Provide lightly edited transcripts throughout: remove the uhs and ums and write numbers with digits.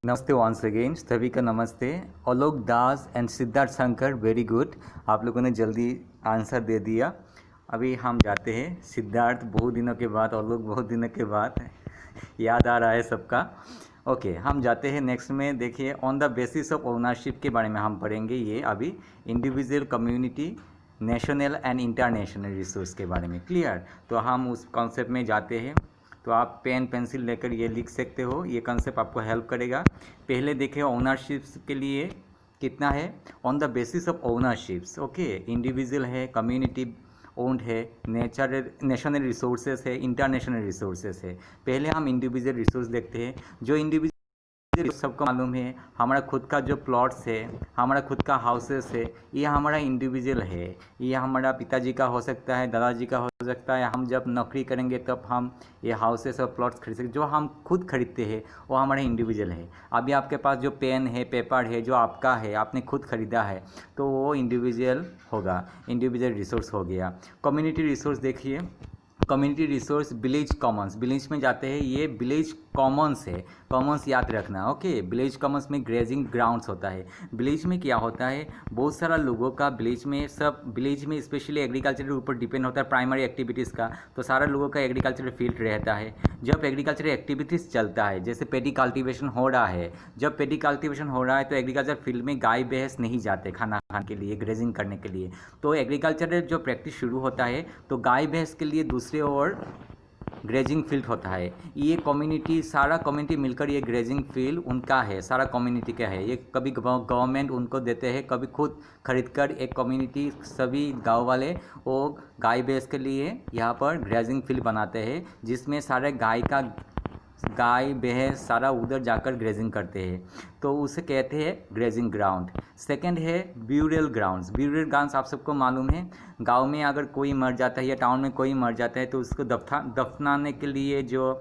नमस्ते once again, सभी का नमस्ते। Alok Das and Siddharth Shankar, very good. आप लोगों ने जल्दी आंसर दे दिया। अभी हम जाते हैं सिद्धार्थ, बहुत दिनों के बाद, अलोक बहुत दिनों के बाद याद आ रहा है सबका। ओके, हम जाते हैं नेक्स्ट में। देखिए, on the basis of ownership के बारे में हम पढ़ेंगे। ये अभी individual, community, national and international resource के बारे में। क्लियर? तो हम उस कॉन्सेप्ट में जाते हैं। तो आप पेन पेंसिल लेकर ये लिख सकते हो, ये कंसेप्ट आपको हेल्प करेगा। पहले देखें ओनरशिप्स के लिए कितना है। On the basis of ownerships, okay, individual है, कम्युनिटी ओन्ड है, नेशनल रिसोर्सेज है, इंटरनेशनल रिसोर्सेज है। पहले हम इंडिविजुअल रिसोर्स देखते हैं। जो इंडिविजुअल सबको मालूम है, हमारा खुद का जो प्लॉट्स है, हमारा खुद का हाउसेस है, ये हमारा इंडिविजुअल है। ये हमारा पिताजी का हो सकता है, दादाजी का हो सकता है। हम जब नौकरी करेंगे तब हम ये हाउसेस और प्लॉट्स खरीद सकते। जो हम खुद खरीदते हैं वो हमारा इंडिविजुअल है। अभी आपके पास जो पेन है, पेपर है, जो आपका है, आपने खुद खरीदा है, तो वो इंडिविजुअल होगा, इंडिविजुअल रिसोर्स हो गया। कम्युनिटी रिसोर्स देखिए, community resource village Commons, village में जाते हैं, ये विलेज कॉमन्स है। कॉमन्स याद रखना, ओके। विलेज कॉमन्स में ग्रेजिंग ग्राउंड्स होता है। विलेज में क्या होता है, बहुत सारा लोगों का विलेज में, सब विलेज में स्पेशली एग्रीकल्चर के ऊपर डिपेंड होता है, प्राइमरी एक्टिविटीज़ का। तो सारा लोगों का एग्रीकल्चर फील्ड रहता है। जब एग्रीकल्चर एक्टिविटीज़ चलता है, जैसे पेडी कल्टीवेशन हो रहा है, जब पेडी कल्टीवेशन हो रहा है तो एग्रीकल्चर फील्ड में गाय भैंस नहीं जाते खाना खाने के लिए, ग्रेजिंग करने के लिए। तो एग्रीकल्चर जो प्रैक्टिस शुरू होता है तो गाय भैंस के लिए दूसरे ओर ग्रेजिंग फील्ड होता है। ये कम्युनिटी, सारा कम्युनिटी मिलकर ये ग्रेजिंग फील्ड उनका है, सारा कम्युनिटी का है। ये कभी गवर्नमेंट उनको देते हैं, कभी खुद खरीद कर एक कम्युनिटी, सभी गांव वाले वो गाय भैंस के लिए यहाँ पर ग्रेजिंग फील्ड बनाते हैं, जिसमें सारे गाय भैंस सारा उधर जाकर ग्रेजिंग करते हैं। तो उसे कहते हैं ग्रेजिंग ग्राउंड। सेकंड है ब्यूरियल ग्राउंड्स। ब्यूरियल ग्राउंड्स आप सबको मालूम है, गांव में अगर कोई मर जाता है या टाउन में कोई मर जाता है तो उसको दफनाने के लिए जो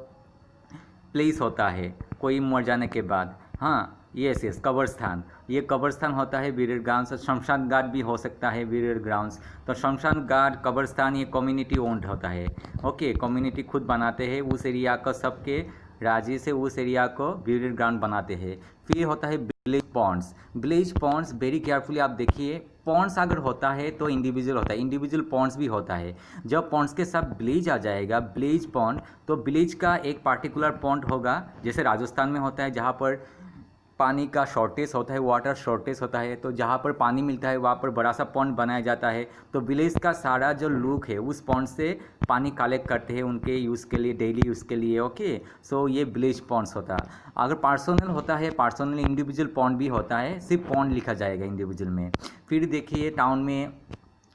प्लेस होता है कोई मर जाने के बाद, हाँ, यस, कब्रस्थान। ये कब्रस्थान होता है ब्यूरियल ग्राउंड्स। शमशान घाट भी हो सकता है ब्यूरियल ग्राउंड्स। तो शमशान घाट, कब्रस्थान, ये कम्युनिटी ओन्ड होता है, ओके। कम्युनिटी खुद बनाते हैं उस एरिया का, सबके राजी से उस एरिया को ब्यूरियल ग्राउंड बनाते हैं। फिर होता है village ponds. Village ponds very carefully आप देखिए, पॉन्ड्स अगर होता है तो इंडिविजुअल होता है, इंडिविजुअल पॉन्ड्स भी होता है। जब पॉन्ड्स के साथ विलेज आ जाएगा, विलेज पॉन्ड, तो विलेज का एक पार्टिकुलर पॉन्ड होगा, जैसे राजस्थान में होता है जहाँ पर पानी का शॉर्टेज होता है, वाटर शॉर्टेज होता है, तो जहाँ पर पानी मिलता है वहाँ पर बड़ा सा पॉन्ड बनाया जाता है। तो विलेज का सारा जो लोग है उस पॉन्ड से पानी कलेक्ट करते हैं उनके यूज़ के लिए, डेली यूज़ के लिए, ओके। सो ये विलेज पॉन्ड्स होता है। अगर पर्सनल होता है, पर्सनल इंडिविजुअल पॉन्ड भी होता है, सिर्फ पॉन्ड लिखा जाएगा इंडिविजुअल में। फिर देखिए टाउन में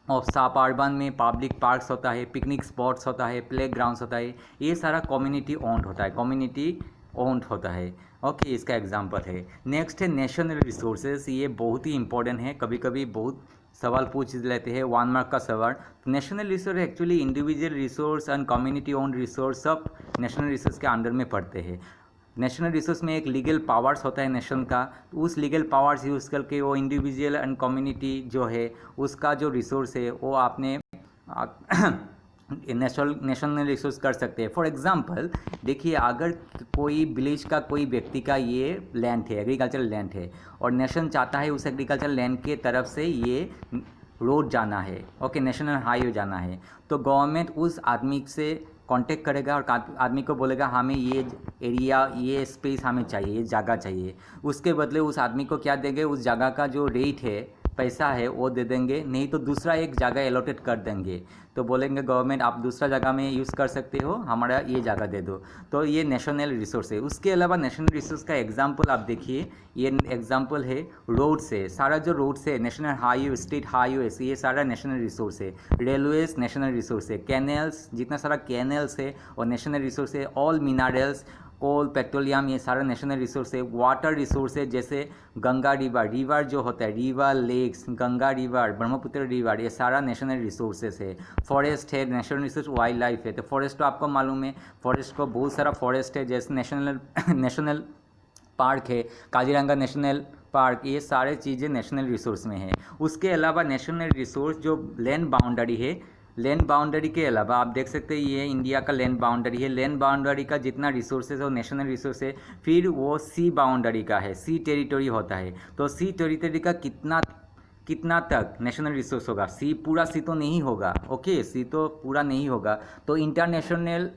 और साप अर्बन में पब्लिक पार्क्स होता है, पिकनिक स्पॉट्स होता है, प्ले ग्राउंड्स होता है, ये सारा कम्युनिटी ओन्ड होता है, कम्युनिटी ओन्ड होता है, ओके। इसका एग्जांपल है। नेक्स्ट है नेशनल रिसोर्सेज। ये बहुत ही इंपॉर्टेंट है, कभी कभी बहुत सवाल पूछ लेते हैं, 1 मार्क का सवाल। National resource actually individual resource and community owned resource सब नेशनल रिसोर्स के अंडर में पड़ते हैं। नेशनल रिसोर्स में एक लीगल पावर्स होता है नेशन का, उस लीगल पावर्स यूज़ करके वो इंडिविजुअल एंड कम्युनिटी जो है उसका जो रिसोर्स है वो आपने नेशनल रिसोर्स कर सकते हैं। फॉर एग्जांपल देखिए, अगर कोई विलेज का कोई व्यक्ति का ये लैंड है, एग्रीकल्चरल लैंड है, और नेशन चाहता है उस एग्रीकल्चरल लैंड के तरफ से ये रोड जाना है, ओके, नेशनल हाईवे जाना है, तो गवर्नमेंट उस आदमी से कांटेक्ट करेगा और आदमी को बोलेगा हमें ये एरिया, ये स्पेस हमें चाहिए, ये जगह चाहिए। उसके बदले उस आदमी को क्या देंगे, उस जगह का जो रेट है, पैसा है, वो दे देंगे, नहीं तो दूसरा एक जगह एलोटेट कर देंगे। तो बोलेंगे गवर्नमेंट आप दूसरा जगह में यूज़ कर सकते हो, हमारा ये जगह दे दो। तो ये नेशनल रिसोर्स है। उसके अलावा नेशनल रिसोर्स का एग्जांपल आप देखिए, ये एग्जांपल है रोड्स है। सारा जो रोड्स है, नेशनल हाईवे, स्टेट हाईवेज, ये सारा नेशनल रिसोर्स है। रेलवेज नेशनल रिसोर्स है। कैनल्स, जितना सारा कैनल्स है और नेशनल रिसोर्स है। ऑल मिनरल्स, कोल, पेट्रोलियम, ये सारा नेशनल रिसोर्स है। वाटर रिसोर्स है, जैसे गंगा रिवर, रिवर जो होता है, river, lakes, Ganga river, Brahmaputra river, ये सारा नेशनल रिसोर्सेस है। फॉरेस्ट है, नेशनल रिसोर्स। वाइल्ड लाइफ है, तो फॉरेस्ट तो आपको मालूम है, फॉरेस्ट को बहुत सारा फॉरेस्ट है, जैसे नेशनल पार्क है, काजीरंगा नेशनल पार्क, ये सारे चीज़ें नेशनल रिसोर्स में है। उसके अलावा नेशनल रिसोर्स जो लैंड बाउंड्री है, लैंड बाउंड्री के अलावा आप देख सकते हैं ये इंडिया का लैंड बाउंड्री है। लैंड बाउंड्री का जितना रिसोर्सेज है वो नेशनल रिसोर्स है। फिर वो सी बाउंड्री का है, सी टेरिटरी होता है। तो सी टेरिटरी का कितना तक नेशनल रिसोर्स होगा? सी पूरा सी तो नहीं होगा, ओके, सी तो पूरा नहीं होगा। तो इंटरनेशनल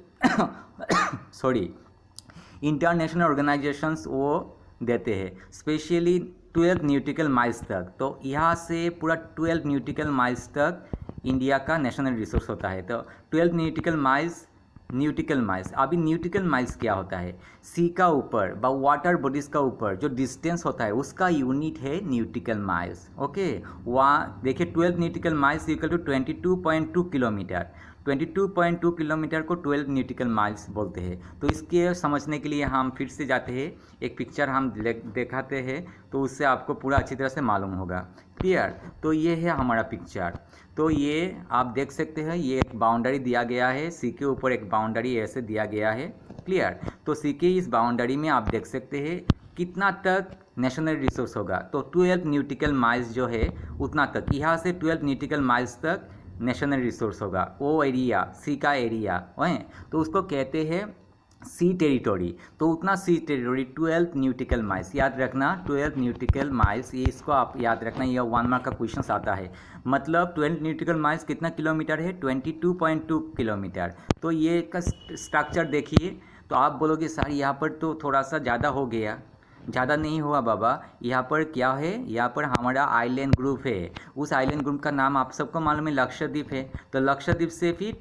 इंटरनेशनल ऑर्गेनाइजेशंस वो देते हैं, स्पेशली 12 न्यूटिकल माइल्स तक। तो यहाँ से पूरा 12 न्यूटिकल माइल्स तक इंडिया का नेशनल रिसोर्स होता है। तो 12 न्यूटिकल माइल्स। अभी न्यूटिकल माइल्स क्या होता है? सी का ऊपर व वाटर बॉडीज़ का ऊपर जो डिस्टेंस होता है उसका यूनिट है न्यूटिकल माइल्स, ओके। वहाँ देखिए 12 nautical miles equal to 22.2 kilometre. 22.2 kilometre को 12 न्यूटिकल माइल्स बोलते हैं। तो इसके समझने के लिए हम फिर से जाते हैं, एक पिक्चर हम दिखाते हैं, तो उससे आपको पूरा अच्छी तरह से मालूम होगा। क्लियर? तो ये है हमारा पिक्चर। तो ये आप देख सकते हैं, ये एक बाउंड्री दिया गया है, सी के ऊपर एक बाउंड्री ऐसे दिया गया है। क्लियर? तो सी के इस बाउंड्री में आप देख सकते हैं कितना तक नेशनल रिसोर्स होगा। तो 12 न्यूटिकल माइल्स जो है उतना तक, यहाँ से 12 न्यूटिकल माइल्स तक नेशनल रिसोर्स होगा। वो एरिया, सी का एरिया है, तो उसको कहते हैं सी टेरिटोरी। तो उतना सी टेरिटोरी 12 न्यूटिकल माइल्स, याद रखना 12 न्यूटिकल माइल्स, ये इसको आप याद रखना, ये 1 मार्क का क्वेश्चन आता है। मतलब 12 न्यूटिकल माइल्स कितना किलोमीटर है? 22.2 किलोमीटर। तो ये का स्ट्रक्चर देखिए, तो आप बोलोगे सर यहाँ पर तो थोड़ा सा ज़्यादा हो गया। ज़्यादा नहीं हुआ बाबा, यहाँ पर क्या है? यहाँ पर हमारा आइलैंड ग्रुप है। उस आइलैंड ग्रुप का नाम आप सबको मालूम है, लक्षद्वीप है। तो लक्षद्वीप से फिर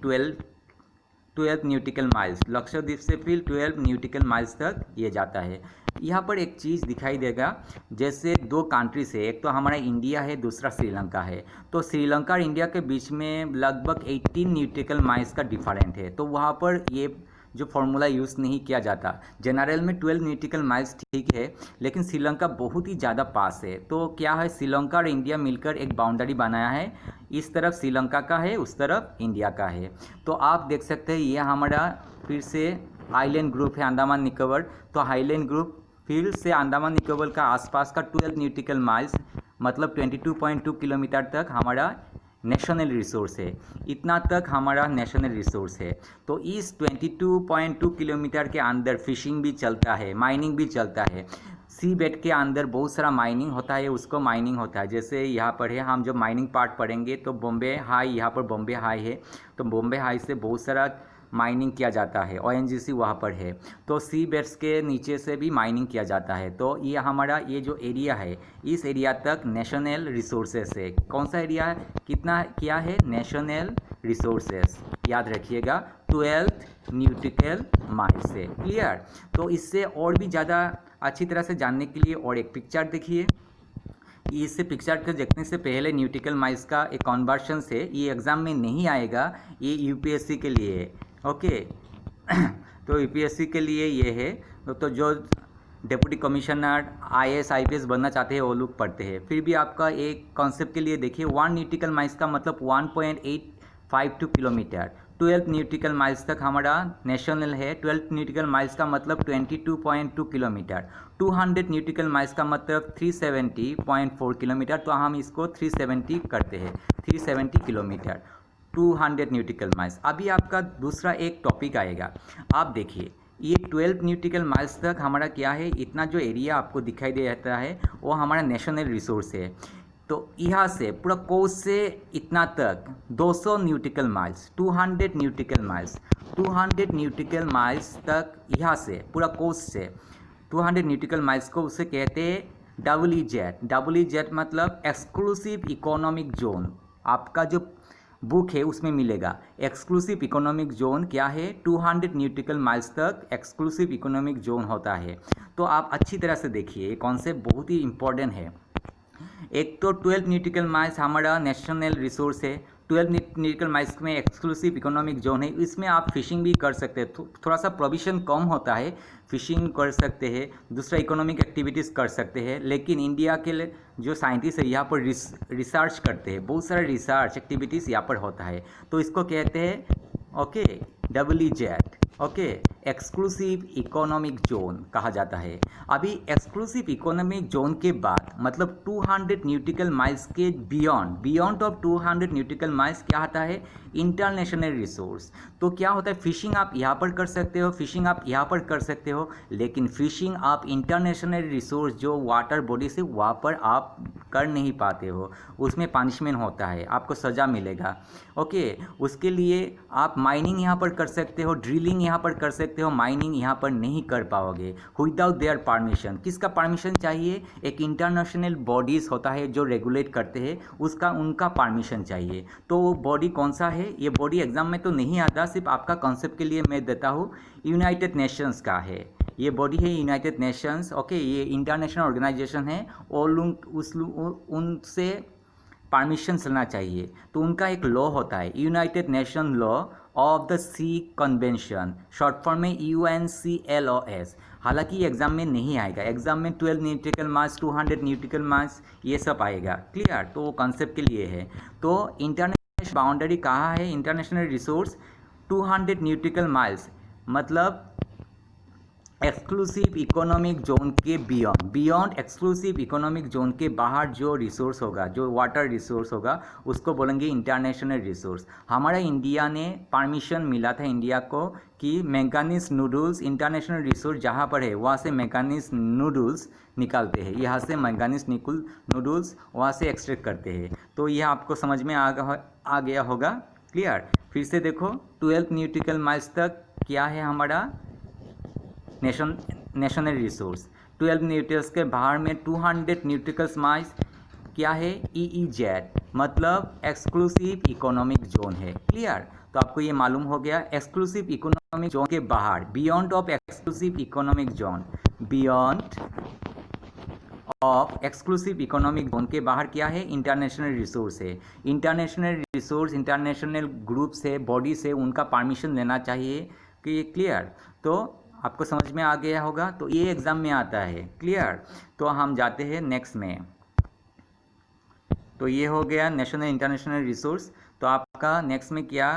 12 न्यूटिकल माइल्स, लक्षद्वीप से फिर 12 न्यूटिकल माइल्स तक ये जाता है। यहाँ पर एक चीज़ दिखाई देगा, जैसे 2 कंट्रीज है, एक तो हमारा इंडिया है, दूसरा श्रीलंका है। तो श्रीलंका और इंडिया के बीच में लगभग 18 न्यूटिकल माइल्स का डिफरेंट है। तो वहाँ पर ये जो फार्मूला यूज़ नहीं किया जाता। जनरल में 12 न्यूटिकल माइल्स ठीक है, लेकिन श्रीलंका बहुत ही ज़्यादा पास है। तो क्या है, श्रीलंका और इंडिया मिलकर एक बाउंड्री बनाया है, इस तरफ श्रीलंका का है, उस तरफ इंडिया का है। तो आप देख सकते हैं ये हमारा फिर से आइलैंड ग्रुप है, अंडमान निकोबार। तो आइलैंड ग्रुप फिर से अंडमान निकोबार का आसपास का 12 न्यूटिकल माइल्स मतलब 22.2 किलोमीटर तक हमारा नेशनल रिसोर्स है। इतना तक हमारा नेशनल रिसोर्स है। तो इस 22.2 किलोमीटर के अंदर फिशिंग भी चलता है, माइनिंग भी चलता है। सी बेड के अंदर बहुत सारा माइनिंग होता है, उसको माइनिंग होता है। जैसे यहाँ पर है, हम जब माइनिंग पार्ट पढ़ेंगे तो बॉम्बे हाई, यहाँ पर बॉम्बे हाई है, तो बॉम्बे हाई से बहुत सारा माइनिंग किया जाता है, ONGC वहाँ पर है। तो सी बेड्स के नीचे से भी माइनिंग किया जाता है। तो ये हमारा ये जो एरिया है, इस एरिया तक नेशनल रिसोर्सेस है। कौन सा एरिया है? कितना क्या है? नेशनल रिसोर्सेस, याद रखिएगा 12 न्यूटिकल माइल्स से। क्लियर? तो इससे और भी ज़्यादा अच्छी तरह से जानने के लिए और एक पिक्चर देखिए। इससे पिक्चर को देखने से पहले न्यूटिकल माइल्स का एक कन्वर्शन से, ये एग्ज़ाम में नहीं आएगा, ये UPSC के लिए है, ओके। तो UPSC के लिए ये है। तो जो डिप्टी कमिश्नर IAS IPS बनना चाहते हैं वो लोग पढ़ते हैं। फिर भी आपका एक कॉन्सेप्ट के लिए देखिए, 1 न्यूटिकल माइल्स का मतलब 1.852 किलोमीटर। 12 न्यूटिकल माइल्स तक हमारा नेशनल है। 12 न्यूटिकल माइल्स का मतलब 22.2 किलोमीटर। 200 न्यूटिकल माइल्स का मतलब 370.4 किलोमीटर। तो हम इसको 370 करते हैं, 370 किलोमीटर, 200 न्यूटिकल माइल्स। अभी आपका दूसरा एक टॉपिक आएगा, आप देखिए ये 12 न्यूटिकल माइल्स तक हमारा क्या है, इतना जो एरिया आपको दिखाई दे रहता है वो हमारा नेशनल रिसोर्स है। तो यहाँ से पूरा कोस्ट से इतना तक 200 न्यूटिकल माइल्स, 200 न्यूटिकल माइल्स, 200 न्यूटिकल माइल्स तक यहाँ से पूरा कोस्ट से 200 न्यूटिकल माइल्स को उसे कहते हैं WEZ। WEZ मतलब एक्सक्लूसिव इकोनॉमिक जोन। आपका जो बुक है उसमें मिलेगा एक्सक्लूसिव इकोनॉमिक जोन क्या है, 200 न्यूटिकल माइल्स तक एक्सक्लूसिव इकोनॉमिक जोन होता है। तो आप अच्छी तरह से देखिए, ये कॉन्सेप्ट बहुत ही इंपॉर्टेंट है। एक तो 12 न्यूटिकल माइल्स हमारा नेशनल रिसोर्स है, 12 न्यूटिकल माइल्स में एक्सक्लूसिव इकोनॉमिक जोन है, इसमें आप फिशिंग भी कर सकते हैं। थोड़ा सा प्रोविजन कम होता है, फिशिंग कर सकते हैं, दूसरा इकोनॉमिक एक्टिविटीज़ कर सकते हैं। लेकिन इंडिया के जो साइंटिस्ट है यहाँ पर रिसर्च करते हैं, बहुत सारा रिसर्च एक्टिविटीज़ यहाँ पर होता है। तो इसको कहते हैं okay WEZ। Okay, exclusive economic zone कहा जाता है। अभी एक्सक्लूसिव इकोनॉमिक जोन के बाद मतलब 200 न्यूटिकल माइल्स के बियॉन्ड ऑफ 200 न्यूटिकल माइल्स क्या आता है, इंटरनेशनल रिसोर्स। तो क्या होता है, फिशिंग आप यहाँ पर कर सकते हो, फिशिंग आप यहाँ पर कर सकते हो, लेकिन फिशिंग आप इंटरनेशनल रिसोर्स जो वाटर बॉडी से वहाँ पर आप कर नहीं पाते हो, उसमें पनिशमेंट होता है, आपको सज़ा मिलेगा। ओके, उसके लिए आप माइनिंग यहाँ पर कर सकते हो, ड्रिलिंग यहाँ पर कर सकते हो, माइनिंग यहाँ पर नहीं कर पाओगे विदाउट देयर परमिशन। किसका परमिशन चाहिए, एक इंटरनेशनल बॉडीज़ होता है जो रेगुलेट करते हैं, उनका परमिशन चाहिए। तो वो बॉडी कौन सा है, ये बॉडी एग्जाम में तो नहीं आता, सिर्फ आपका कॉन्सेप्ट के लिए मैं देता हूँ। यूनाइटेड नेशंस का है ये बॉडी, है यूनाइटेड नेशंस। ओके, ये इंटरनेशनल ऑर्गेनाइजेशन है और उनसे परमिशन लेना चाहिए। तो उनका एक लॉ होता है, United Nation law of the sea convention, short form में UNCLOS। हालांकि एग्जाम में नहीं आएगा, एग्जाम में 12 न्यूटिकल मास, 200 न्यूटिकल मास ये सब आएगा। क्लियर, तो वो कॉन्सेप्ट के लिए है। तो इंटरनेशनल बाउंड्री कहाँ है, इंटरनेशनल रिसोर्स 200 न्यूटिकल माइल्स मतलब एक्सक्लूसिव इकोनॉमिक जोन के बियॉन्ड एक्सक्लूसिव इकोनॉमिक जोन के बाहर जो रिसोर्स होगा, जो वाटर रिसोर्स होगा, उसको बोलेंगे इंटरनेशनल रिसोर्स। हमारा इंडिया ने परमिशन मिला था इंडिया को कि मैंगानीज नूडल्स इंटरनेशनल रिसोर्स जहाँ पर है वहाँ से मैंगानीज नूडल्स निकालते हैं, यहाँ से मैंगानीज नूडल्स वहाँ से एक्सट्रैक्ट करते हैं। तो यह आपको समझ में आ गया होगा। क्लियर, फिर से देखो, 12 न्यूटिकल माइल्स तक क्या है हमारा नेशनल रिसोर्स। 12 न्यूटिकल्स के बाहर में 200 न्यूटिकल्स माइल्स क्या है, EEZ मतलब एक्सक्लूसिव इकोनॉमिक जोन है। क्लियर, तो आपको ये मालूम हो गया, एक्सक्लूसिव इकोनॉमिक जोन के बाहर, beyond of exclusive economic zone, beyond of exclusive economic zone के बाहर क्या है, इंटरनेशनल रिसोर्स है। इंटरनेशनल रिसोर्स इंटरनेशनल ग्रुप से, बॉडी से उनका परमिशन लेना चाहिए कि क्लियर, तो आपको समझ में आ गया होगा। तो ये एग्ज़ाम में आता है। क्लियर, तो हम जाते हैं नेक्स्ट में। तो ये हो गया नेशनल इंटरनेशनल रिसोर्स। तो आपका नेक्स्ट में क्या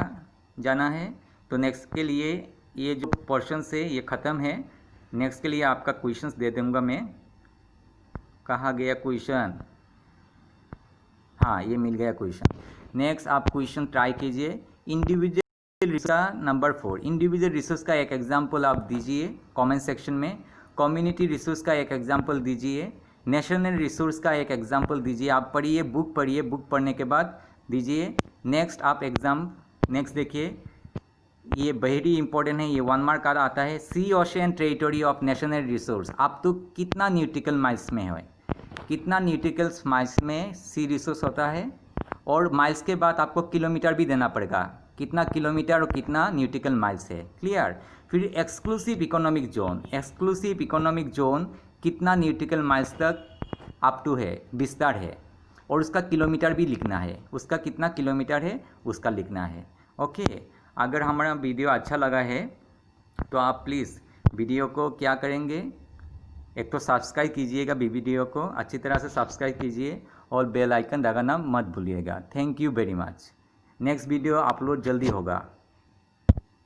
जाना है, तो नेक्स्ट के लिए ये जो पोर्शन से ये ख़त्म है, नेक्स्ट के लिए आपका क्वेश्चंस दे दूँगा मैं। कहाँ गया क्वेश्चन, हाँ ये मिल गया क्वेश्चन। नेक्स्ट आप क्वेश्चन ट्राई कीजिए। Individual resource number 4, individual resource का एक एग्जांपल आप दीजिए कमेंट सेक्शन में। कम्युनिटी रिसोर्स का एक एग्जांपल दीजिए। नेशनल रिसोर्स का एक एग्जांपल दीजिए। आप पढ़िए, बुक पढ़िए, बुक पढ़ने के बाद दीजिए। नेक्स्ट आप एग्ज़ाम नेक्स्ट देखिए, ये वेरी इंपॉर्टेंट है, ये 1 मार्क का आता है। Sea ocean territory of national resource, आप तो कितना न्यूटिकल माइल्स में है, कितना न्यूटिकल माइल्स में सी रिसोर्स होता है, और माइल्स के बाद आपको किलोमीटर भी देना पड़ेगा, कितना किलोमीटर और कितना न्यूटिकल माइल्स है। क्लियर, फिर exclusive economic zone, exclusive economic zone कितना न्यूटिकल माइल्स तक अप टू है, विस्तार है, और उसका किलोमीटर भी लिखना है, उसका कितना किलोमीटर है उसका लिखना है। ओके, अगर हमारा वीडियो अच्छा लगा है तो आप प्लीज़ वीडियो को क्या करेंगे, एक तो सब्सक्राइब कीजिएगा, वीडियो को अच्छी तरह से सब्सक्राइब कीजिए और बेल आइकन दबाना मत भूलिएगा। Thank you very much. Next video upload जल्दी होगा।